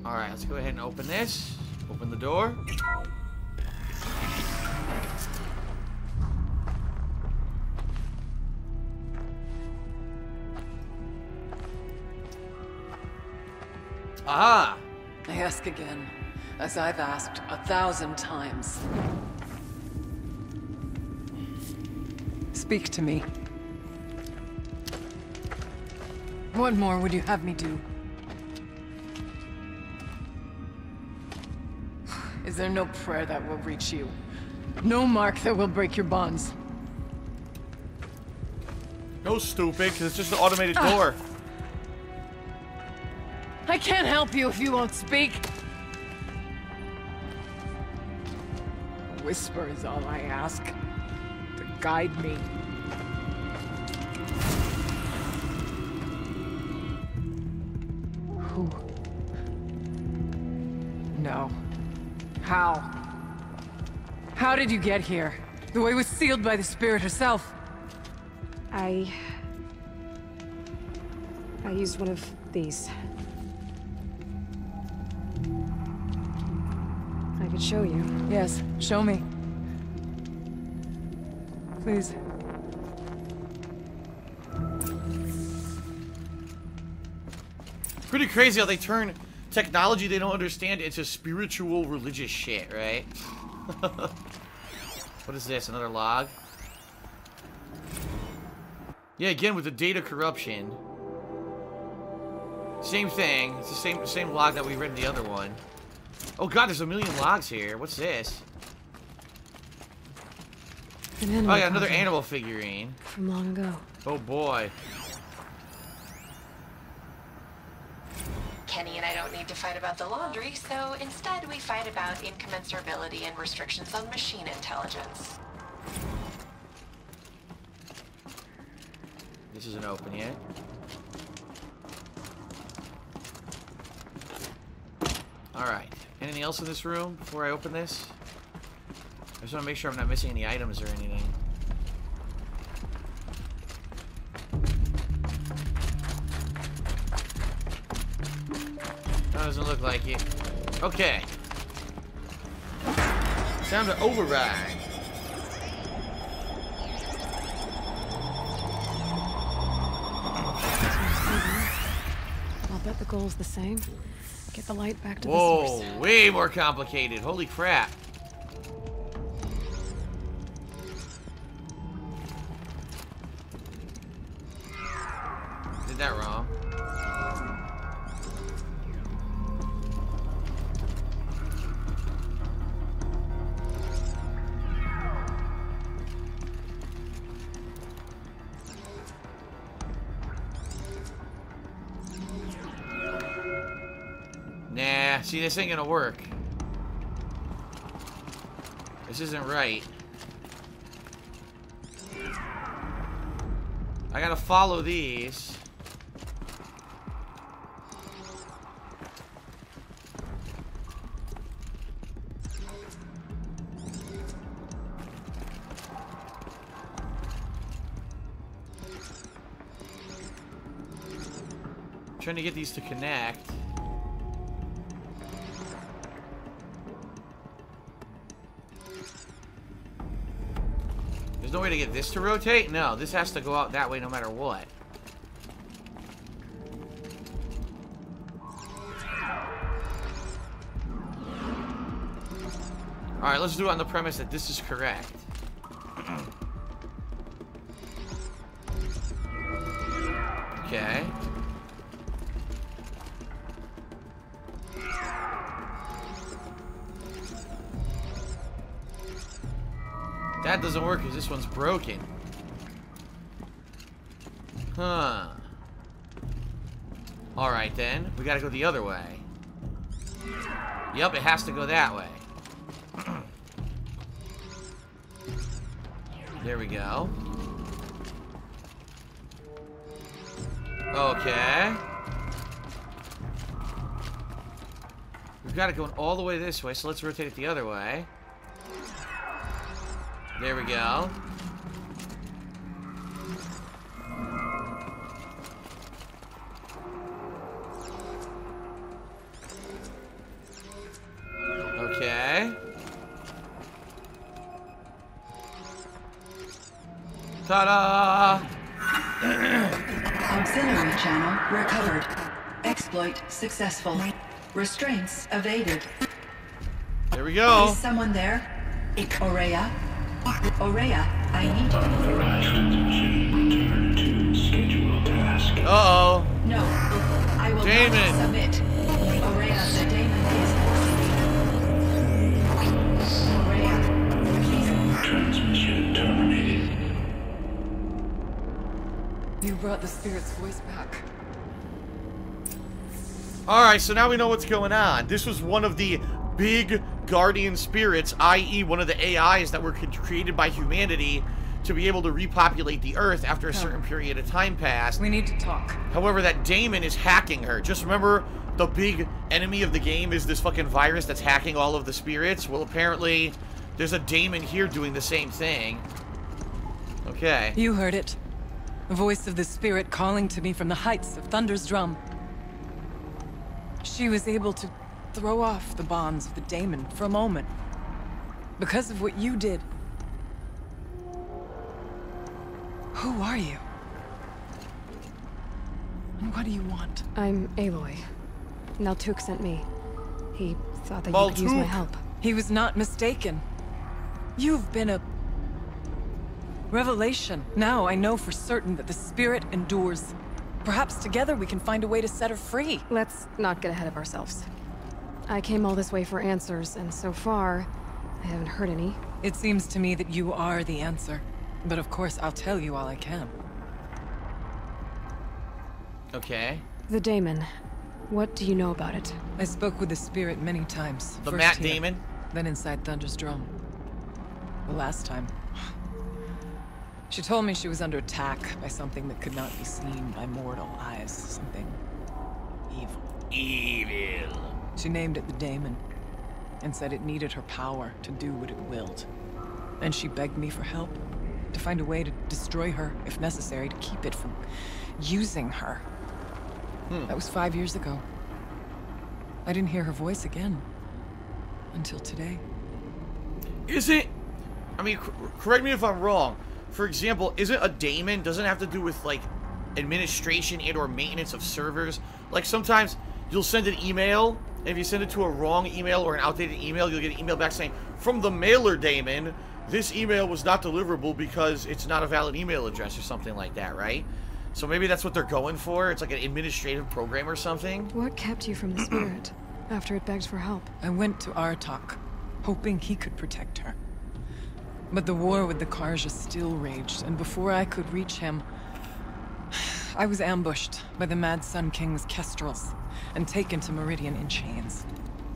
Alright, let's go ahead and open this. Open the door. Aha! I ask again, as I've asked 1,000 times. Speak to me. What more would you have me do? Is there no prayer that will reach you? No mark that will break your bonds? No, stupid, because it's just an automated door. I can't help you if you won't speak. A whisper is all I ask. To guide me. Who? No. How? How did you get here? The way was sealed by the spirit herself. I used one of these. I could show you. Yes, show me. Please. Pretty crazy how they turn technology they don't understand into spiritual religious shit, right? What is this? Another log? Yeah, again with the data corruption. Same thing. It's the same log that we read in the other one. Oh god, there's a million logs here. What's this? Oh yeah, another animal figurine. From long ago. Oh boy. Kenny and I don't need to fight about the laundry, so instead we fight about incommensurability and restrictions on machine intelligence. This isn't open yet. Alright. Anything else in this room before I open this? I just want to make sure I'm not missing any items or anything. That doesn't look like it. Okay. Time to override. I'll bet the goal's the same. Get the light back to the source. Whoa, way more complicated. Holy crap. Did that wrong. Nah, see, this ain't gonna work. This isn't right. I gotta follow these. Trying to get these to connect. There's no way to get this to rotate? No, this has to go out that way no matter what. Alright, let's do it on the premise that this is correct. Okay. That doesn't work because this one's broken. Huh. Alright then. We gotta go the other way. Yep, it has to go that way. There we go. Okay. We've got it going all the way this way, so let's rotate it the other way. There we go. Ta-da! Auxiliary channel recovered. Exploit successful. Restraints evaded. There we go. Is someone there? Ourea? Ourea, I need you. Uh-oh. No, I will Damon. not submit. Ourea, the Damon is Ourea, please. Transmission terminated. You brought the spirit's voice back. Alright, so now we know what's going on. This was one of the big guardian spirits, i.e. one of the AIs that were created by humanity to be able to repopulate the Earth after a certain period of time passed. We need to talk. However, that Damon is hacking her. Just remember, the big enemy of the game is this fucking virus that's hacking all of the spirits. Well, apparently, there's a Damon here doing the same thing. Okay. You heard it. The voice of the spirit calling to me from the heights of Thunder's Drum. She was able to throw off the bonds of the Damon for a moment. Because of what you did. Who are you? And what do you want? I'm Aloy. Naltuk sent me. He thought that you could use my help. He was not mistaken. You've been a revelation. Now I know for certain that the spirit endures. Perhaps together we can find a way to set her free. Let's not get ahead of ourselves. I came all this way for answers, and so far, I haven't heard any. It seems to me that you are the answer. But of course, I'll tell you all I can. Okay. The Damon. What do you know about it? I spoke with the spirit many times. The First Matt here, Damon? then inside Thunder's Drum. The last time. She told me she was under attack by something that could not be seen by mortal eyes. Something evil. Evil. She named it the Damon, and said it needed her power to do what it willed. And she begged me for help, to find a way to destroy her, if necessary, to keep it from using her. That was 5 years ago. I didn't hear her voice again. Until today. Is it... I mean, correct me if I'm wrong. For example, isn't a daemon, doesn't it have to do with, like, administration and or maintenance of servers? Like, sometimes you'll send an email, and if you send it to a wrong email or an outdated email, you'll get an email back saying, from the mailer daemon, this email was not deliverable because it's not a valid email address or something like that, right? So maybe that's what they're going for? It's like an administrative program or something? What kept you from the spirit after it begged for help? I went to Artok, hoping he could protect her. But the war with the Karja still raged, and before I could reach him, I was ambushed by the Mad Sun King's kestrels and taken to Meridian in chains.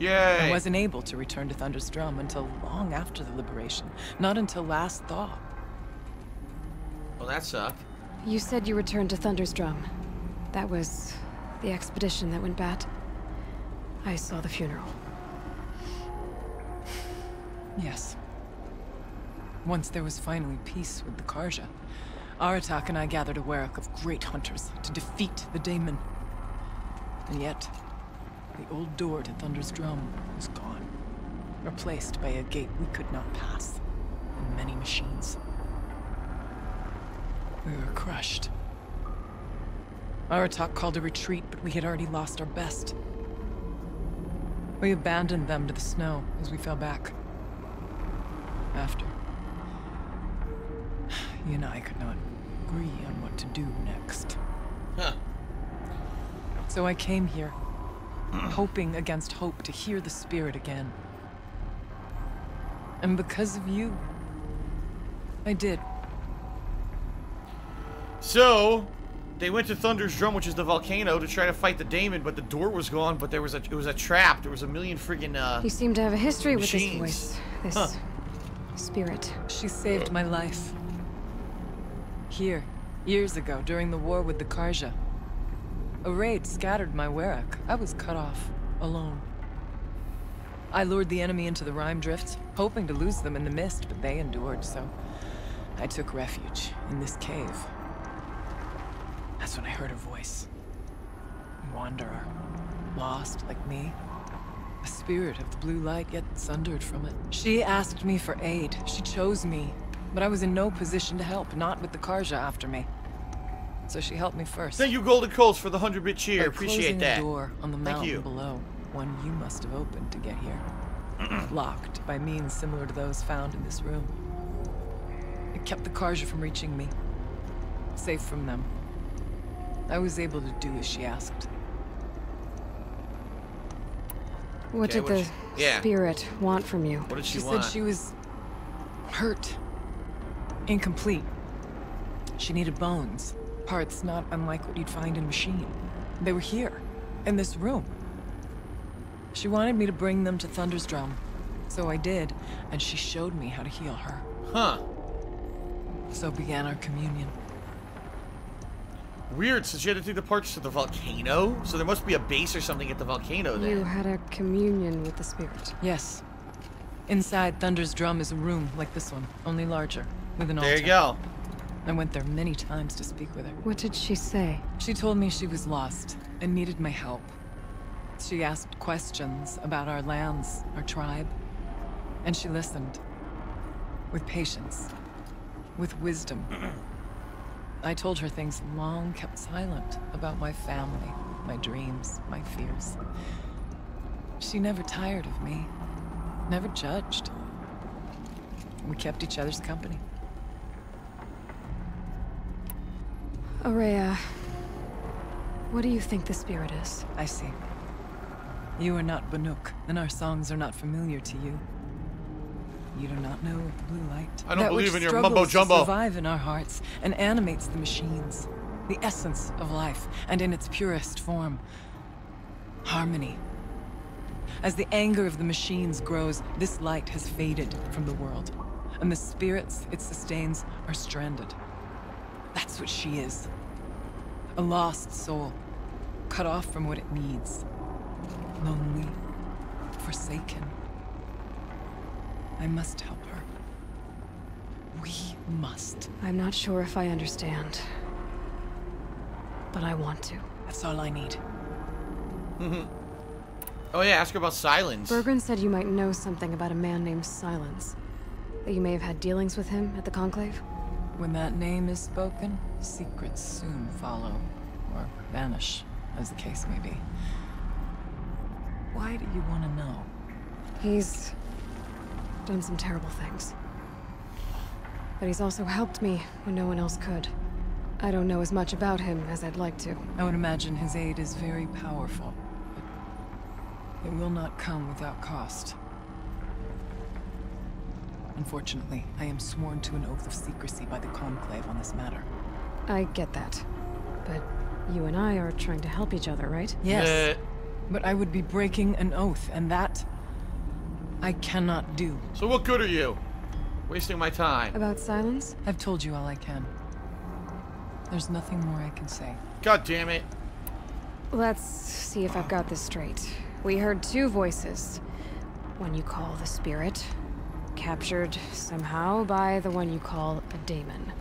Yay! I wasn't able to return to Thunder's Drum until long after the liberation, not until last thaw. Well, that sucked. You said you returned to Thunder's Drum. That was the expedition that went bad. I saw the funeral. Yes. Once there was finally peace with the Karja, Aratak and I gathered a werek of great hunters to defeat the Daemon. And yet, the old door to Thunder's Drum was gone, replaced by a gate we could not pass, and many machines. We were crushed. Aratak called a retreat, but we had already lost our best. We abandoned them to the snow as we fell back. After, you and I could not agree on what to do next. Huh. So I came here, hoping against hope to hear the spirit again. And because of you, I did. So, they went to Thunder's Drum, which is the volcano, to try to fight the Daemon, but the door was gone, but there was it was a trap. There was a million friggin', You seem to have a history machines. with this voice. This spirit. She saved my life. Here, years ago, during the war with the Karja. A raid scattered my werek. I was cut off, alone. I lured the enemy into the Rime Drift, hoping to lose them in the mist, but they endured, so I took refuge in this cave. That's when I heard her voice. A wanderer, lost like me. A spirit of the blue light, yet sundered from it. She asked me for aid. She chose me. but I was in no position to help, not with the Karja after me. So she helped me first. Thank you, Golden Coals, for the 100-bit cheer. By Appreciate closing that. a door on the Thank mountain you. below, one you must have opened to get here. Locked by means similar to those found in this room. It kept the Karja from reaching me. Safe from them. I was able to do as she asked. What Okay, did the yeah. spirit want from you? What did she She want? said she was hurt. Incomplete. She needed bones. Parts not unlike what you'd find in a machine. They were here, in this room. She wanted me to bring them to Thunder's Drum. So I did, and she showed me how to heal her. Huh. So began our communion. Weird, so she had to take the parts to the volcano? So there must be a base or something at the volcano then. You had a communion with the spirit. Yes. Inside Thunder's Drum is a room like this one, only larger, with an altar. There you go. I went there many times to speak with her. What did she say? She told me she was lost and needed my help. She asked questions about our lands, our tribe, and she listened. With patience. With wisdom. I told her things long kept silent about my family, my dreams, my fears. She never tired of me, never judged. We kept each other's company. Ourea, what do you think the spirit is? I see. You are not Banuk, and our songs are not familiar to you. You do not know of blue light. I don't believe in your mumbo struggles jumbo. to survive in our hearts and animates the machines, the essence of life, and in its purest form, harmony. As the anger of the machines grows, this light has faded from the world, and the spirits it sustains are stranded. That's what she is. A lost soul, cut off from what it needs. Lonely, forsaken. I must help her. We must. I'm not sure if I understand. But I want to. That's all I need. Oh yeah, ask her about Silence. Bergren said you might know something about a man named Silence. That you may have had dealings with him at the Conclave? When that name is spoken, secrets soon follow. Or vanish, as the case may be. Why do you want to know? He's done some terrible things. But he's also helped me when no one else could. I don't know as much about him as I'd like to. I would imagine his aid is very powerful. But it will not come without cost. Unfortunately, I am sworn to an oath of secrecy by the Conclave on this matter. I get that. But you and I are trying to help each other, right? Yes. But I would be breaking an oath, and that I cannot do. So what good are you? Wasting my time. About Silence? I've told you all I can. There's nothing more I can say. God damn it. Let's see if I've got this straight. We heard two voices. One you call the spirit, captured somehow by the one you call a daemon.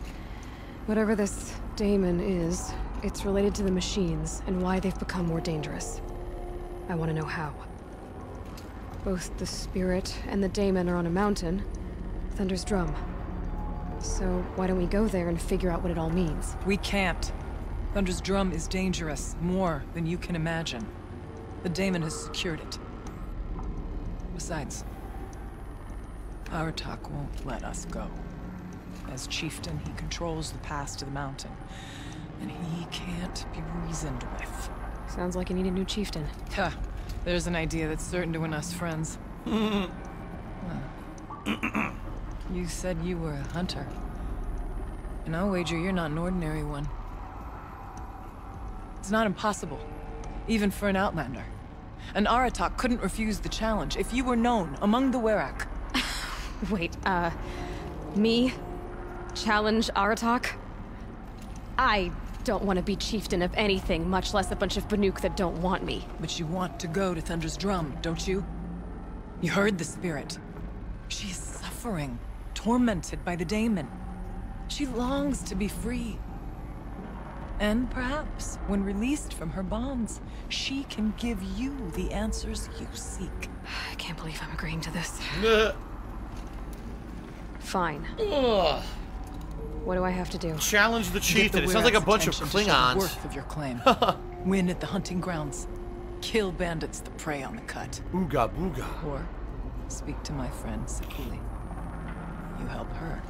Whatever this daemon is, it's related to the machines and why they've become more dangerous. I want to know how. Both the spirit and the daemon are on a mountain, Thunder's Drum. So why don't we go there and figure out what it all means? We can't. Thunder's Drum is dangerous, more than you can imagine. The daemon has secured it. Besides, Aratak won't let us go. As chieftain, he controls the pass to the mountain, and he can't be reasoned with. Sounds like you need a new chieftain. Ha! There's an idea that's certain to win us friends. Well, you said you were a hunter. And I'll wager you're not an ordinary one. It's not impossible, even for an outlander. And Aratak couldn't refuse the challenge if you were known among the Werak. Wait, me? Challenge Aratak? I don't want to be chieftain of anything, much less a bunch of Banuk that don't want me. But you want to go to Thunder's Drum, don't you? You heard the spirit. She is suffering, tormented by the daemon. She longs to be free. And perhaps, when released from her bonds, she can give you the answers you seek. I can't believe I'm agreeing to this. Fine. Ugh. What do I have to do? Challenge the Get chieftain. the It sounds like a Ourea's bunch of attention to show the Klingons. worth of your claim. Win at the hunting grounds. Kill bandits that prey on the cut. Ooga booga. Or speak to my friend Sakuli. You help her,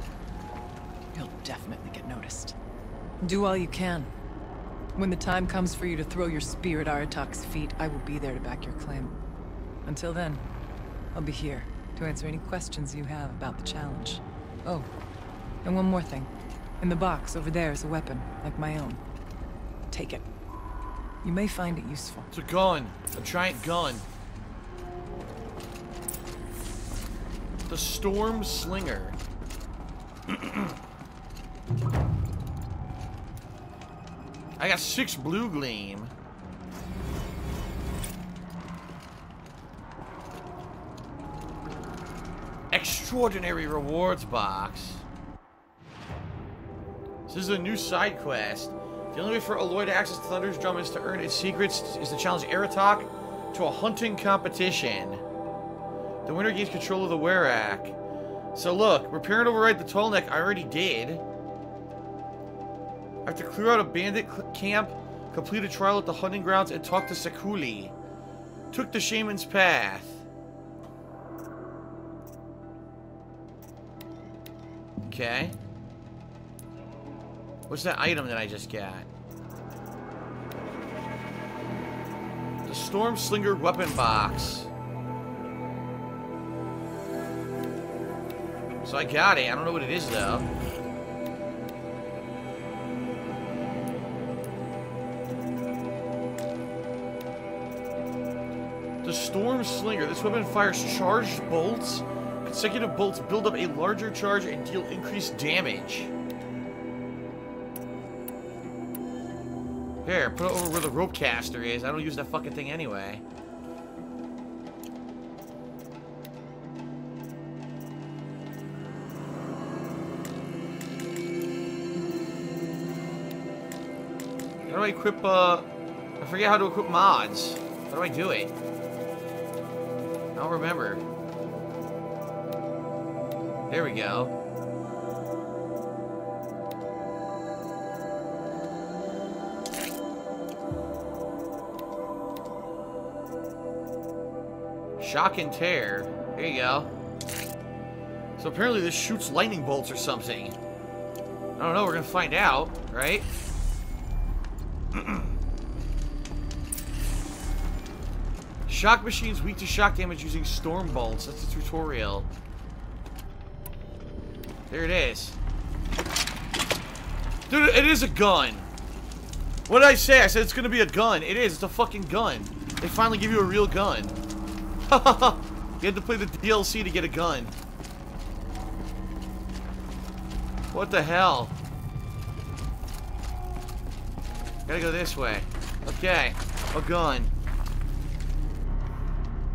you'll definitely get noticed. Do all you can. When the time comes for you to throw your spear at Aratak's feet, I will be there to back your claim. Until then, I'll be here to answer any questions you have about the challenge. Oh, and one more thing. In the box over there is a weapon, like my own. Take it. You may find it useful. It's a gun. A giant gun. The Storm Slinger. I got 6 blue gleam. Extraordinary rewards box. This is a new side quest. The only way for Aloy to access Thunder's drum is to earn its secrets is to challenge Aratak to a hunting competition. The winner gains control of the Ourea. So look, repair and override the tall neck I already did. I have to clear out a bandit camp, complete a trial at the hunting grounds, and talk to Sakuli. Took the shaman's path. Okay. What's that item that I just got? The Storm Slinger weapon box. So I got it. I don't know what it is though. The Storm Slinger. This weapon fires charged bolts. Consecutive bolts build up a larger charge and deal increased damage. Here, put it over where the rope caster is. I don't use that fucking thing anyway. How do I equip, I forget how to equip mods. How do I do it? I don't remember. There we go. Shock and tear. There you go. So apparently this shoots lightning bolts or something. I don't know, we're gonna find out, right? Shock machines weak to shock damage using storm bolts. That's the tutorial. There it is. Dude, it is a gun. What did I say? I said it's gonna be a gun. It is. It's a fucking gun. They finally give you a real gun. You had to play the DLC to get a gun. What the hell? Gotta go this way. Okay. A gun.